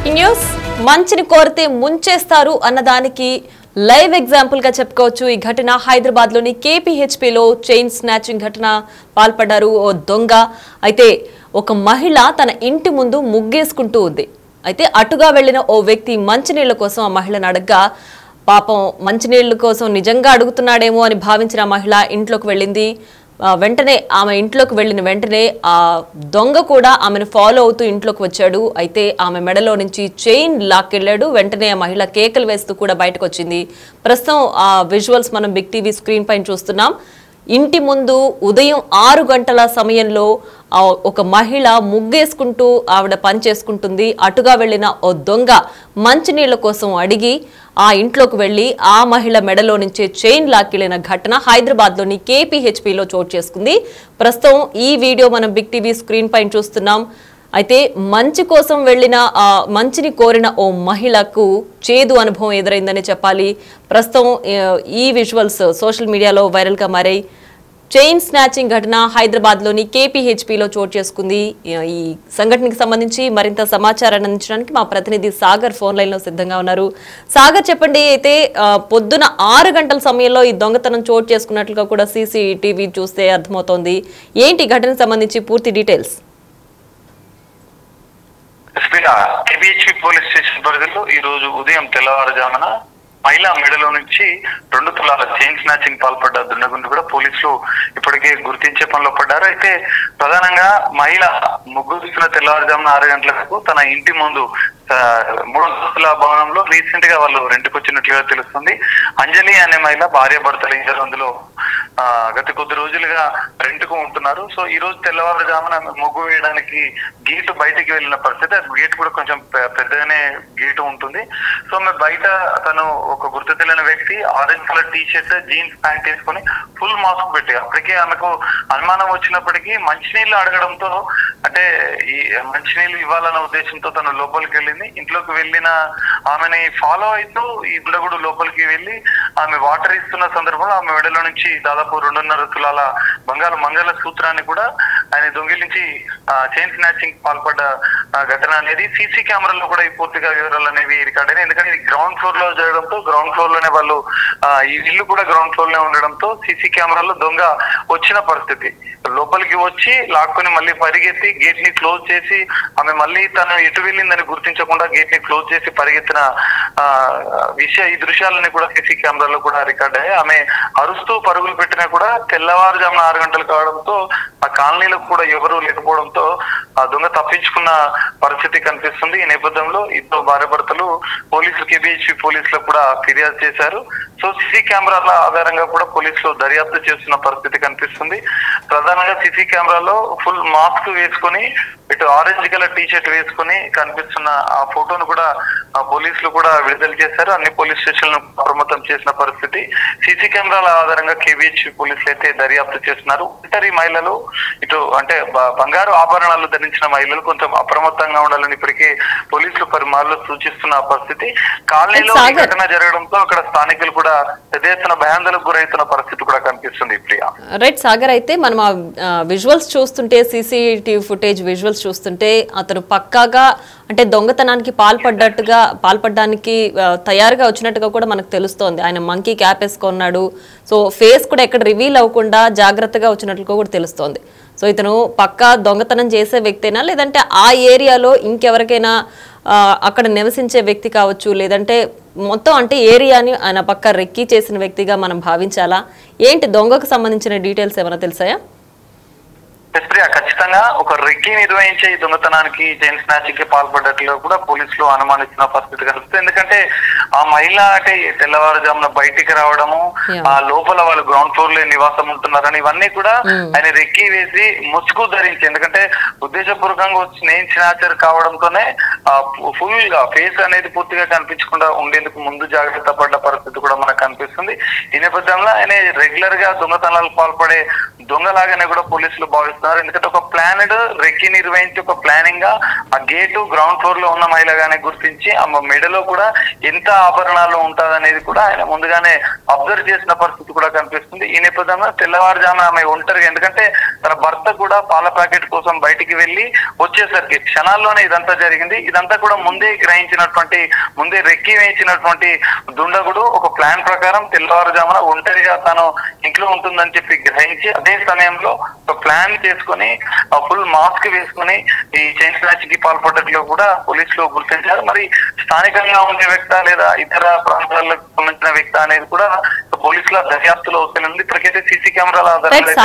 Breaking news మంచిని కోరితే ముంచేస్తారు అన్నదానికి లైవ్ ఎగ్జాంపుల్ గా చెప్పుకోవచ్చు. ఈ ఘటన హైదరాబాద్ లోని కేపీహెచ్పీ లో చైన్ స్నాచింగ్ ఘటన పాల్పడ్డారు ఓ దొంగ. అయితే ఒక మహిళ తన ఇంటి ముందు ముగ్గేసుకుంటూ ఉంది. అయితే అటుగా వెళ్లిన ఓ వ్యక్తి మంచినీళ్ల కోసం ఆ మహిళను అడగ్గా పాపం మంచినీళ్ల కోసం నిజంగా అడుగుతున్నాడేమో అని భావించిన మహిళ ఇంట్లోకి వెళ్ళింది. వెంటనే ఆమె ఇంట్లోకి వెళ్ళిన వెంటనే ఆ దొంగ కూడా ఆమెను ఫాలో అవుతూ ఇంట్లోకి వచ్చాడు. అయితే ఆమె మెడలో నుంచి చైన్ లాక్కెళ్ళాడు. వెంటనే ఆ మహిళ కేకలు వేస్తూ కూడా బయటకు వచ్చింది. ప్రస్తుతం ఆ విజువల్స్ మనం బిగ్ టీవీ స్క్రీన్ పైన చూస్తున్నాం. ఇంటి ముందు ఉదయం 6 గంటల సమయంలో ఒక మహిళ ముగ్గేసుకుంటూ ఆవిడ పని చేసుకుంటుంది. అటుగా వెళ్లిన ఓ దొంగ మంచినీళ్ల కోసం అడిగి ఆ ఇంట్లోకి వెళ్లి ఆ మహిళ మెడలో నుంచి చైన్ లాక్కెళ్లిన ఘటన హైదరాబాద్ లోని కేపీహెచ్పీలో చోటు చేసుకుంది. ప్రస్తుతం ఈ వీడియో మనం బిగ్ టీవీ స్క్రీన్ పైన చూస్తున్నాం. అయితే మంచి కోసం వెళ్లిన మంచిని కోరిన ఓ మహిళకు చేదు అనుభవం ఎదురైందని చెప్పాలి. ప్రస్తుతం ఈ విజువల్స్ సోషల్ మీడియాలో వైరల్ గా మారాయి. చైన్ స్నాచింగ్ ఘటన హైదరాబాద్ లోని కేపీహెచ్పీలో చోటు చేసుకుంది. ఈ సంఘటనకు సంబంధించి మరింత సమాచారాన్ని అందించడానికి మా ప్రతినిధి సాగర్ ఫోన్ లైన్ లో సిద్ధంగా ఉన్నారు. సాగర్, చెప్పండి. అయితే పొద్దున 6 గంటల సమయంలో ఈ దొంగతనం చోటు చేసుకున్నట్లుగా కూడా సీసీటీవీ చూస్తే అర్థమవుతోంది. ఏంటి ఘటనకు సంబంధించి పూర్తి డీటెయిల్స్? కేబీహెచ్పీ పోలీస్ స్టేషన్ పరిధిలో ఈ రోజు ఉదయం తెల్లవారుజామున మహిళా మెడలో నుంచి 2 తులాల చైన్ స్నాచింగ్ పాల్పడ్డ దుండగుండు కూడా పోలీసులు ఇప్పటికే గుర్తించే పనిలో పడ్డారు. అయితే ప్రధానంగా మహిళ ముగ్గురుస్తున్న తెల్లవారుజామున 6 గంటలకు తన ఇంటి ముందు 3 అంతస్తుల భవనంలో రీసెంట్ గా వాళ్ళు రెంట్కి వచ్చినట్లుగా తెలుస్తుంది. అంజలి అనే మహిళ భార్య భర్తలు ఇద్దరు అందులో గత కొద్ది రోజులుగా రెంట్కు ఉంటున్నారు. సో ఈ రోజు తెల్లవారుజామున ముగ్గు వేయడానికి గేటు బయటికి వెళ్ళిన పరిస్థితి. గేట్ కూడా కొంచెం పెద్దగానే గేటు ఉంటుంది. సో మేము బయట తను ఒక గుర్తు తెలియని వ్యక్తి orange colour T shirt jeans pant వేసుకొని ఫుల్ మాస్క్ పెట్టి అప్పటికే ఆమెకు అనుమానం వచ్చినప్పటికీ మంచినీళ్ళు అడగడంతో అంటే ఈ మంచినీళ్ళు ఇవ్వాలన్న ఉద్దేశంతో తను లోపలికి వెళ్ళింది. ఇంట్లోకి వెళ్ళిన ఆమెని ఫాలో అవుతూ ఈ దుండగుడు లోపలికి వెళ్ళి ఆమె వాటర్ ఇస్తున్న సందర్భంలో ఆమె మెడలో నుంచి దాదాపు 2.5 తులాల మంగళ సూత్రాన్ని కూడా ఆయన దొంగిలించి చైన్ స్నాచింగ్ పాల్పడ్డ ఘటన అనేది సీసీ కెమెరాలో కూడా ఈ పూర్తిగా వివరాలు అనేవి రికార్డ్ అయినాయి. ఎందుకంటే ఇది గ్రౌండ్ ఫ్లోర్ లో జరగడంతో గ్రౌండ్ ఫ్లోర్ లోనే వాళ్ళు ఈ ఇల్లు కూడా గ్రౌండ్ ఫ్లోర్ లో ఉండడంతో సీసీ కెమెరాలో దొంగ వచ్చిన పరిస్థితి. లోపలికి వచ్చి లాక్కుని మళ్ళీ పరిగెత్తి గేట్ ని క్లోజ్ చేసి ఆమె మళ్ళీ తను ఎటు వెళ్ళిందని గుర్తించకుండా గేట్ ని క్లోజ్ చేసి పరిగెత్తిన ఈ దృశ్యాలన్నీ కూడా సీసీ కెమెరాలో కూడా రికార్డ్ అయ్యాయి. ఆమె అరుస్తూ పరుగులు పెట్టినా కూడా తెల్లవారుజామున 6 గంటలు కావడంతో ఆ కాలనీలకు కూడా ఎవరూ లేకపోవడంతో ఆ దొంగ తప్పించుకున్న పరిస్థితి కనిపిస్తుంది. ఈ నేపథ్యంలో ఇద్దరు భార్య భర్తలు కేబీహెచ్పీ పోలీసులకు కూడా ఫిర్యాదు చేశారు. సో సీసీ కెమెరాల ఆధారంగా కూడా పోలీసులు దర్యాప్తు చేస్తున్న పరిస్థితి కనిపిస్తుంది. ప్రధానంగా సీసీ కెమెరాలో ఫుల్ మాస్క్ వేసుకొని ఇటు ఆరెంజ్ కలర్ టీ షర్ట్ వేసుకొని కనిపిస్తున్న ఆ ఫోటోను కూడా పోలీసులు కూడా విడుదల చేశారు. అన్ని పోలీస్ స్టేషన్లను అప్రమత్తం చేసిన పరిస్థితి. సీసీ కెమెరాల ఆధారంగా కేబీహెచ్పీ పోలీసులు అయితే దర్యాప్తు చేస్తున్నారు. ఇతరి మహిళలు ఇటు అంటే బంగారు ఆభరణాలు ధరించిన మహిళలు కొంచెం అప్రమత్తంగా ఉండాలని ఇప్పటికే పోలీసులు పలుమార్లు సూచిస్తున్న పరిస్థితి. కాలనీలో ఈ ఘటన జరగడంతో అక్కడ స్థానికులు కూడా పెద్ద ఎత్తున భయాందోళనకు గురవుతున్న పరిస్థితి కూడా కనిపిస్తుంది. ప్రియా, రైట్ సాగర్, అయితే మనం ఆ విజువల్స్ చూస్తుంటే సీసీటీవీ ఫుటేజ్ విజువల్స్ చూస్తుంటే అతను పక్కాగా అంటే దొంగతనానికి పాల్పడడానికి తయారుగా వచ్చినట్టుగా కూడా మనకు తెలుస్తోంది. ఆయన మంకీ క్యాప్ వేసుకున్నాడు. సో ఫేస్ కూడా ఎక్కడ రివీల్ అవ్వకుండా జాగ్రత్తగా వచ్చినట్లుగా కూడా తెలుస్తోంది. సో ఇతను పక్కా దొంగతనం చేసే వ్యక్తేనా, లేదంటే ఆ ఏరియాలో ఇంకెవరికైనా అక్కడ నివసించే వ్యక్తి కావచ్చు, లేదంటే మొత్తం అంటే ఏరియాని ఆయన పక్క రెక్కీ చేసిన వ్యక్తిగా మనం భావించాలా? ఏంటి దొంగకు సంబంధించిన డీటెయిల్స్ ఏమైనా తెలుసాయా? ఖచ్చితంగా ఒక రెక్కీ నిర్వహించే ఈ దొంగతనానికి చైన్ స్నాచింగ్ కి పాల్పడ్డట్లుగా కూడా పోలీసులు అనుమానిస్తున్న పరిస్థితి కనిపిస్తుంది. ఎందుకంటే ఆ మహిళ అంటే తెల్లవారుజామున బయటికి రావడము, ఆ లోపల వాళ్ళు గ్రౌండ్ ఫ్లోర్ లో నివాసం ఉంటున్నారని ఇవన్నీ కూడా ఆయన రెక్కీ వేసి ముసుగు ధరించి, ఎందుకంటే ఉద్దేశపూర్వకంగా చైన్ స్నాచర్ కావడంతోనే ఫుల్ గా ఫేస్ అనేది పూర్తిగా కనిపించకుండా ఉండేందుకు ముందు జాగ్రత్త పడ్డ పరిస్థితి కూడా మనకు కనిపిస్తుంది. ఈ నేపథ్యంలో ఆయన రెగ్యులర్ గా దొంగతనాలకు పాల్పడే దొంగలాగానే కూడా పోలీసులు భావిస్తున్నారు. భావిస్తున్నారు. ఎందుకంటే ఒక ప్లానెడ్ రెక్కి నిర్వహించి ఒక ప్లానింగ్ గా ఆ గేటు గ్రౌండ్ ఫ్లోర్ లో ఉన్న మహిళగానే గుర్తించి ఆమె మెడలో కూడా ఎంత ఆభరణాలు ఉంటుందనేది కూడా ఆయన ముందుగానే అబ్జర్వ్ చేసిన పరిస్థితి కూడా కనిపిస్తుంది. ఈ నేపథ్యంలో తెల్లవారుజామున ఆమె ఒంటరిగా, ఎందుకంటే తన భర్త కూడా పాల ప్యాకెట్ కోసం బయటికి వెళ్లి వచ్చేసరికి క్షణాల్లోనే ఇదంతా జరిగింది. ఇదంతా కూడా ముందే గ్రహించినటువంటి, ముందే రెక్కి వేయించినటువంటి దుండగుడు ఒక ప్లాన్ ప్రకారం తెల్లవారుజామున ఒంటరిగా తాను ఇంట్లో ఉంటుందని చెప్పి గ్రహించి అదే సమయంలో ఒక ప్లాన్ చేసుకుని ఫుల్ మాస్క్ వేసుకుని ఈ చైన్ స్నాచింగ్ కి పాల్పడటంలో కూడా పోలీసులు గుర్తించారు. మరి స్థానికంగా ఉండే వ్యక్తి లేదా ఇతర ప్రాంతాలకు సంబంధించిన వ్యక్తి అనేది కూడా పోలీసుల దర్యాప్తులో వస్తుంది. ఇప్పటికైతే సీసీ కెమెరాల ఆధారంగా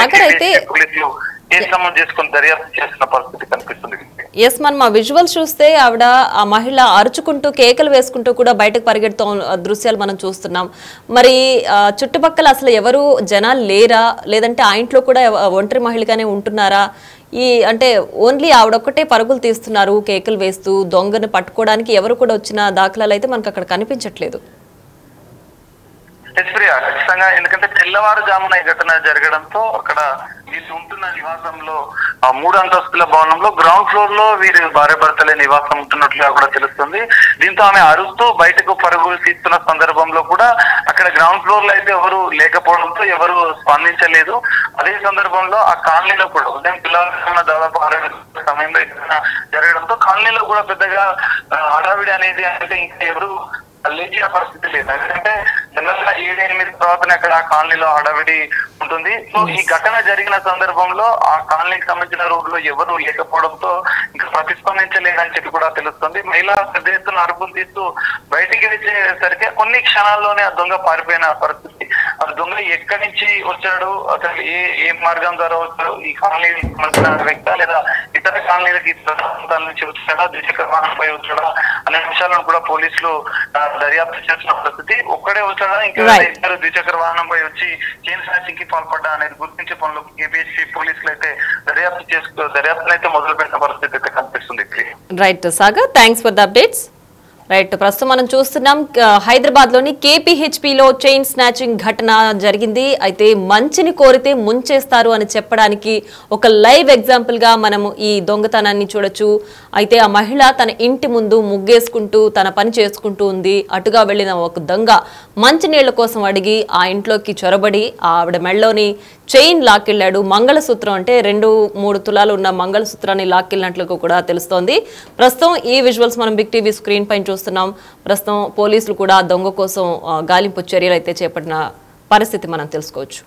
పోలీసులు కేసు నమోదు చేసుకుని దర్యాప్తు చేస్తున్న పరిస్థితి కనిపిస్తుంది. ఎస్, మనం ఆ విజువల్స్ చూస్తే ఆవిడ ఆ మహిళ అరుచుకుంటూ కేకలు వేసుకుంటూ కూడా బయటకు పరిగెడుతూ దృశ్యాలు మనం చూస్తున్నాం. మరి చుట్టుపక్కల అసలు ఎవరు జనాలు లేరా, లేదంటే ఆ ఇంట్లో కూడా ఒంటరి మహిళగానే ఉంటున్నారా? అంటే ఓన్లీ ఆవిడొక్కటే పరుగులు తీస్తున్నారు కేకలు వేస్తూ, దొంగను పట్టుకోవడానికి ఎవరు కూడా వచ్చిన దాఖలాలు అయితే మనకు అక్కడ కనిపించట్లేదు. ఖచ్చితంగా, ఎందుకంటే తెల్లవారుజామున ఈ ఘటన జరగడంతో అక్కడ వీళ్ళు ఉంటున్న నివాసంలో 3 అంతస్తుల భవనంలో గ్రౌండ్ ఫ్లోర్ లో వీరు భార్య భర్తలే నివాసం ఉంటున్నట్లుగా కూడా తెలుస్తుంది. దీంతో ఆమె అరుస్తూ బయటకు పరుగులు తీస్తున్న సందర్భంలో కూడా అక్కడ గ్రౌండ్ ఫ్లోర్ లో అయితే ఎవరు లేకపోవడంతో ఎవరు స్పందించలేదు. అదే సందర్భంలో ఆ కాలనీలో కూడా ఉదయం పిల్లల దాదాపు 6 సమయంలో జరగడంతో కాలనీలో కూడా పెద్దగా హడావిడి అనేది అంటే ఇంకా ఎవరు లేచిన పరిస్థితి లేదు. ఎందుకంటే జనరల్గా 7-8 తర్వాతనే అక్కడ ఆ కాలనీలో హడావిడి ఉంటుంది. సో ఈ ఘటన జరిగిన సందర్భంలో ఆ కాలనీకి సంబంధించిన రోడ్లో ఎవరు లేకపోవడంతో ఇంకా ప్రతిస్పందించలేదని చెప్పి కూడా తెలుస్తుంది. మహిళ పెద్ద ఎత్తున అరుపులు తీస్తూ బయటికి వచ్చేసరికి కొన్ని క్షణాల్లోనే ఆ దొంగ పారిపోయిన పరిస్థితి. ఆ దొంగ ఎక్కడి నుంచి వచ్చాడు, అసలు ఏ మార్గం ద్వారా వచ్చాడు, ఈ కాలనీకి సంబంధించిన వ్యక్తి లేదా ఇతర కాలనీలకి ప్రాంతాల నుంచి వచ్చాడా, ద్విచక్ర వాహనంపై వచ్చాడా అనే విషయాలను కూడా పోలీసులు దర్యాప్తు చేసిన పరిస్థితి. ఒక్కడే వచ్చాడా, ఇంకా ఇద్దరు ద్విచక్ర వాహనంపై వచ్చి చైన్ స్నాచింగ్ కి పాల్పడ్డా అనేది గుర్తించే పనులు కేపీహెచ్పీ పోలీసులు అయితే దర్యాప్తును అయితే మొదలు పెట్టిన పరిస్థితి అయితే కనిపిస్తుంది. Right Sagar, thanks for the updates. Right, ప్రస్తుతం మనం చూస్తున్నాం హైదరాబాద్ లోని కేపీహెచ్పీలో చైన్ స్నాచింగ్ ఘటన జరిగింది. అయితే మంచిని కోరితే ముంచేస్తారు అని చెప్పడానికి ఒక లైవ్ ఎగ్జాంపుల్ గా మనము ఈ దొంగతనాన్ని చూడొచ్చు. అయితే ఆ మహిళ తన ఇంటి ముందు ముగ్గేసుకుంటూ తన పని చేసుకుంటూ ఉంది. అటుగా వెళ్లిన ఒక దొంగ మంచినీళ్ల కోసం అడిగి ఆ ఇంట్లోకి చొరబడి ఆవిడ మెళ్ళలోని చైన్ లాక్కెళ్లాడు. మంగళసూత్రం అంటే 2-3 తులాలు ఉన్న మంగళసూత్రాన్ని లాక్కెళ్ళినట్లుగా కూడా తెలుస్తోంది. ప్రస్తుతం ఈ విజువల్స్ మనం బిగ్ టీవీ స్క్రీన్ పైన చూస్తున్నాం. ప్రస్తుతం పోలీసులు కూడా దొంగ కోసం గాలింపు చర్యలు అయితే చేపట్టిన పరిస్థితి మనం తెలుసుకోవచ్చు.